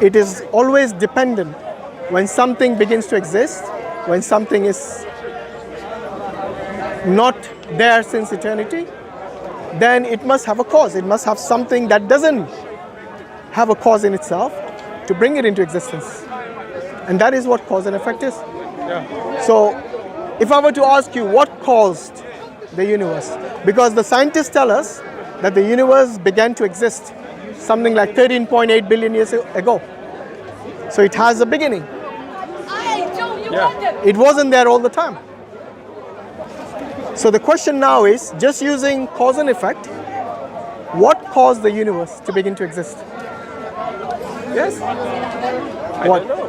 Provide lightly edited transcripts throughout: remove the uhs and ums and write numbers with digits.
it is always dependent. When something begins to exist, when something is not there since eternity, then it must have a cause. It must have something that doesn't have a cause in itself to bring it into existence. And that is what cause and effect is. Yeah. So if I were to ask you what caused the universe, because the scientists tell us that the universe began to exist something like 13.8 billion years ago. So it has a beginning. Yeah. It wasn't there all the time. So the question now is, just using cause and effect, what caused the universe to begin to exist? Yes? I What? don't know.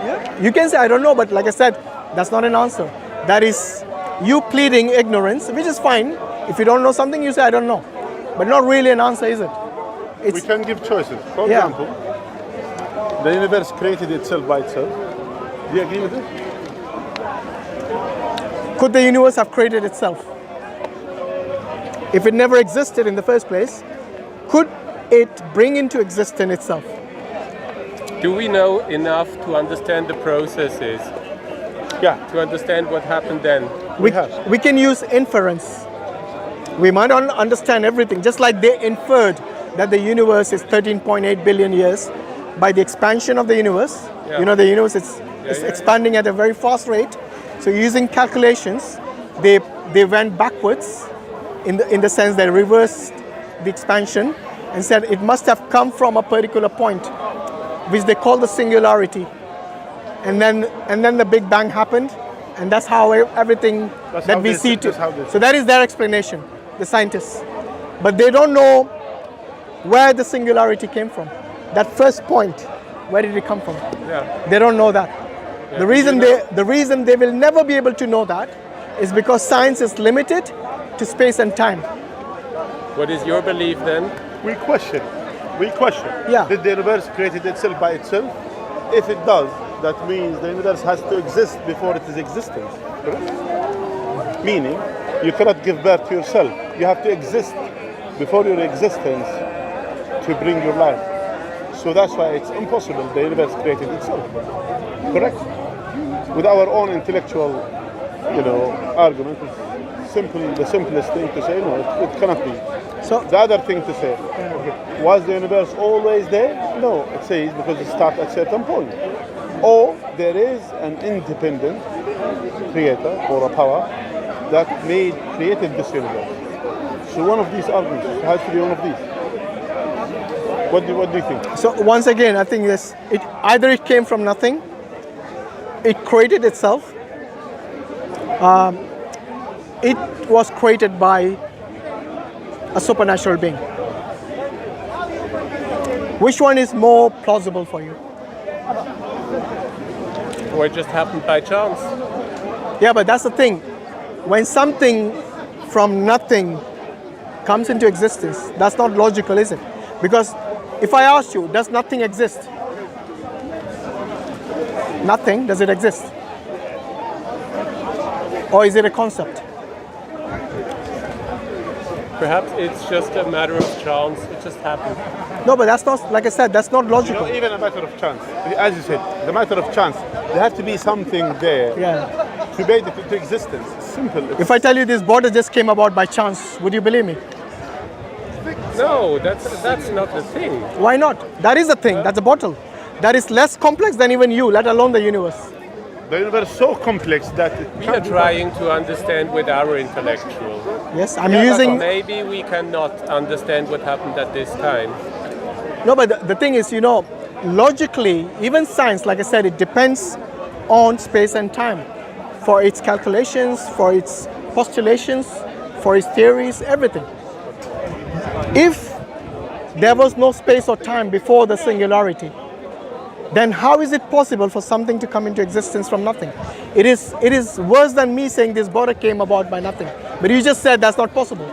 Yeah. You can say, I don't know, but like I said, that's not an answer. That is you pleading ignorance, which is fine. If you don't know something, you say, I don't know. But not really an answer, is it? We can give choices. For Yeah. example, the universe created itself by itself. Do you agree with it? Could the universe have created itself? If it never existed in the first place, could it bring into existence itself? Do we know enough to understand the processes? Yeah. To understand what happened then? We can use inference. We might not understand everything, just like they inferred that the universe is 13.8 billion years by the expansion of the universe. Yeah. You know, the universe is yeah. expanding at a very fast rate. So using calculations, they went backwards in the sense they reversed the expansion and said it must have come from a particular point, which they call the singularity. And then the Big Bang happened, and that's how everything That's that how we they- see. that's how they- So that is their explanation, the scientists. But they don't know where the singularity came from. That first point, where did it come from? Yeah. They don't know that. The reason they will never be able to know that is because science is limited to space and time. What is your belief then? We question. Yeah. Did the universe created itself by itself? If it does, that means the universe has to exist before it is existence. Correct? Meaning, you cannot give birth to yourself. You have to exist before your existence to bring your life. So that's why it's impossible the universe created itself. Correct? With our own intellectual, argument, it's the simplest thing to say, no, it cannot be. So The other thing to say, was the universe always there? No, it says because it starts at a certain point. Or there is an independent creator or a power that created this universe. So one of these arguments has to be one of these. What do you think? So once again, I think this either it came from nothing, it created itself, it was created by a supernatural being. Which one is more plausible for you? Or it just happened by chance? Yeah, but that's the thing. When something from nothing comes into existence, that's not logical, is it? Because if I ask you, does nothing exist? Nothing, does it exist? Or is it a concept? Perhaps it's just a matter of chance. It just happened. No, but that's not, like I said, that's not logical. Even a matter of chance. As you said, the matter of chance. There has to be something there Yeah. to make it into existence. It's simple. If I tell you this border just came about by chance, would you believe me? No, that's not the thing. Why not? That is a thing, that's a bottle. That is less complex than even you, let alone the universe. The universe is so complex that it We are trying to understand with our intellectual. Yes, I'm using... Maybe we cannot understand what happened at this time. No, but the thing is, logically, even science, like I said, it depends on space and time for its calculations, for its postulations, for its theories, everything. If there was no space or time before the singularity, then how is it possible for something to come into existence from nothing? It is worse than me saying this bottle came about by nothing. But you just said that's not possible.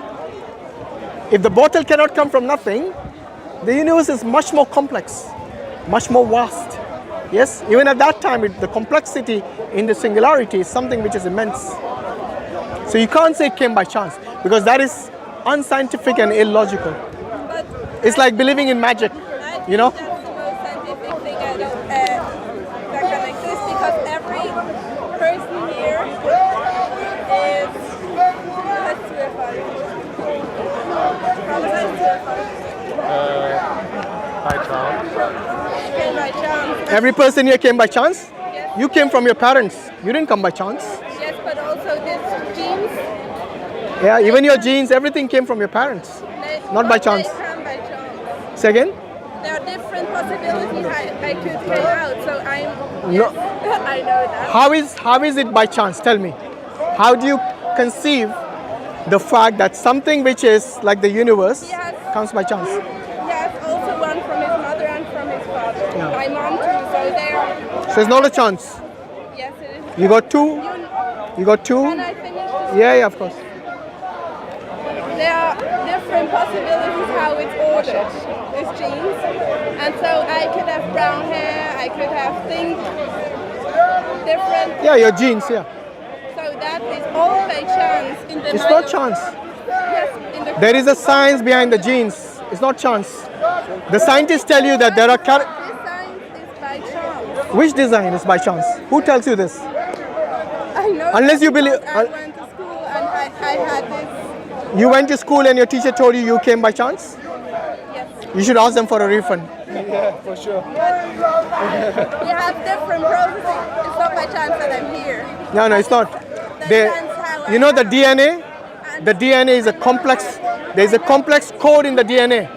If the bottle cannot come from nothing, the universe is much more complex, much more vast. Yes, even at that time, the complexity in the singularity is something which is immense. So you can't say it came by chance, because that is unscientific and illogical. It's like believing in magic, Scientific thing Every person here came by chance? Yes. You came from your parents. You didn't come by chance. Yes, but also these genes. Yeah, even your genes, everything came from your parents. Not by chance. They come by chance. Say again? There are different possibilities I could carry out, so I'm. No. Yes, I know that. How is it by chance? Tell me. How do you conceive the fact that something which is like the universe Yes. comes by chance? He has also one from his mother and from his father. My mom too, so there. So it's not a chance. Yes, it is. You got two. You got two. Can I finish this? Yeah, of course. There are different possibilities how it's ordered, these genes. And so I could have brown hair, I could have think different. Yeah, your genes. Yeah. So that is all by chance in the It's not chance. Yes, in the There is a science behind the genes. It's not chance. The scientists tell you that there are. This science is by chance. Which design is by chance? Who tells you this? I know. Unless you because believe- I went to school and I had this. You went to school and your teacher told you came by chance? Yes. You should ask them for a refund. We have different processes. It's not by chance that I'm here. No, it's not. You know the DNA? The DNA is a complex. There's a complex code in the DNA.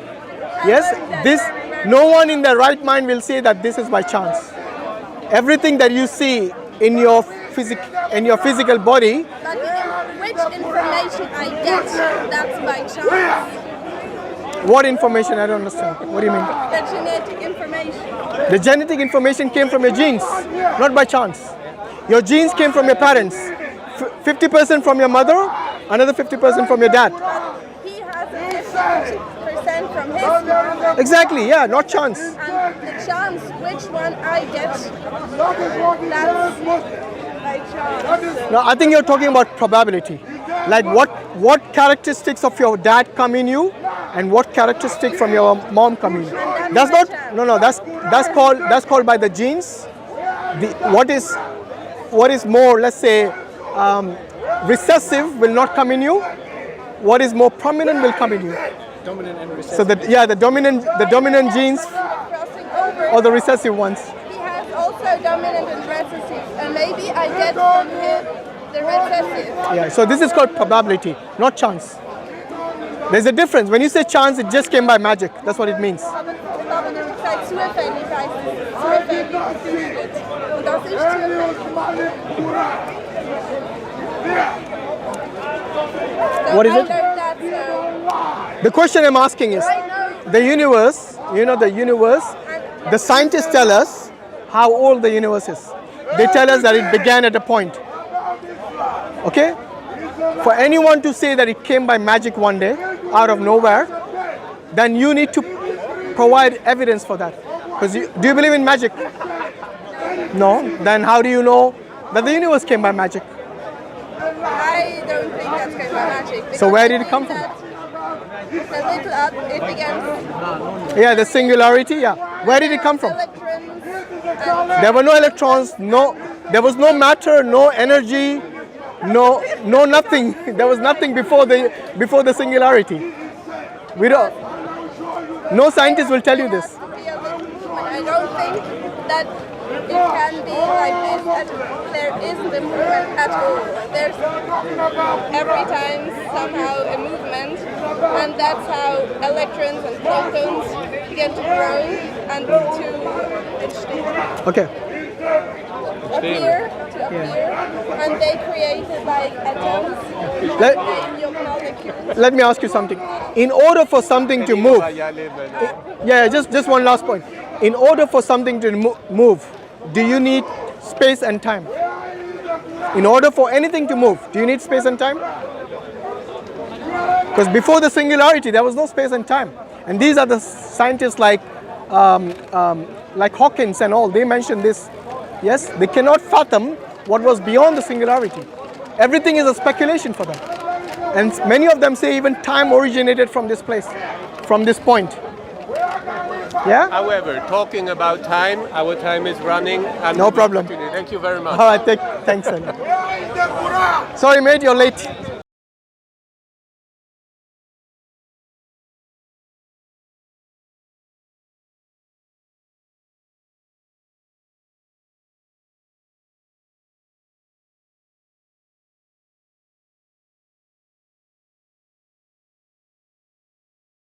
Yes, this. No one in their right mind will say that this is by chance. Everything that you see in your physical body. But which information I get, that's by chance. What information? I don't understand. What do you mean? The genetic information. The genetic information came from your genes, not by chance. Your genes came from your parents. 50% from your mother, another 50% from your dad. He has a 50% from his mom. Exactly, yeah, not chance. And the chance, which one I get, that's by chance. No, I think you're talking about probability. Like what characteristics of your dad come in you and what characteristic from your mom come in. That's not that's called by the genes. What is more, let's say, recessive will not come in you. What is more prominent will come in you. Dominant and recessive. So the dominant genes Crossing over. or the recessive ones. He has also dominant and recessive, and maybe I get from him the recessive. Yeah, so this is called probability, not chance. There's a difference. When you say chance, it just came by magic. That's what it means. Aber seit zufällig heißt es zufällig gefühlt. Und das ist zufällig. What is it? That, The question I'm asking is, the universe, the scientists tell us how old the universe is. They tell us that it began at a point. Okay? For anyone to say that it came by magic one day, out of nowhere, then you need to provide evidence for that. Because do you believe in magic? No? Then how do you know that the universe came by magic? I don't think that's came by magic. So where did it come from? The little up, it began. Yeah, the singularity, yeah. Where did it come from? Electrons. There were no electrons, there was no matter, no energy, no nothing. There was nothing before the singularity. We don't. No scientist will tell you this. I don't think that it can be like this. That there isn't a movement at all. There's every time somehow a movement, and that's how electrons and protons begin to grow and to Okay. appear, and they created like atoms, Let- in your molecules. Let me ask you something. In order for something to move, just one last point. In order for something to move, do you need space and time? In order for anything to move, do you need space and time? Because before the singularity, there was no space and time. And these are the scientists like Hawkins and all. They mentioned this. Yes, they cannot fathom what was beyond the singularity. Everything is a speculation for them. And many of them say even time originated from this place, from this point. Yeah? However, talking about time, our time is running. And No problem. Thank you very much. All right, thanks. Sorry, mate, you're late.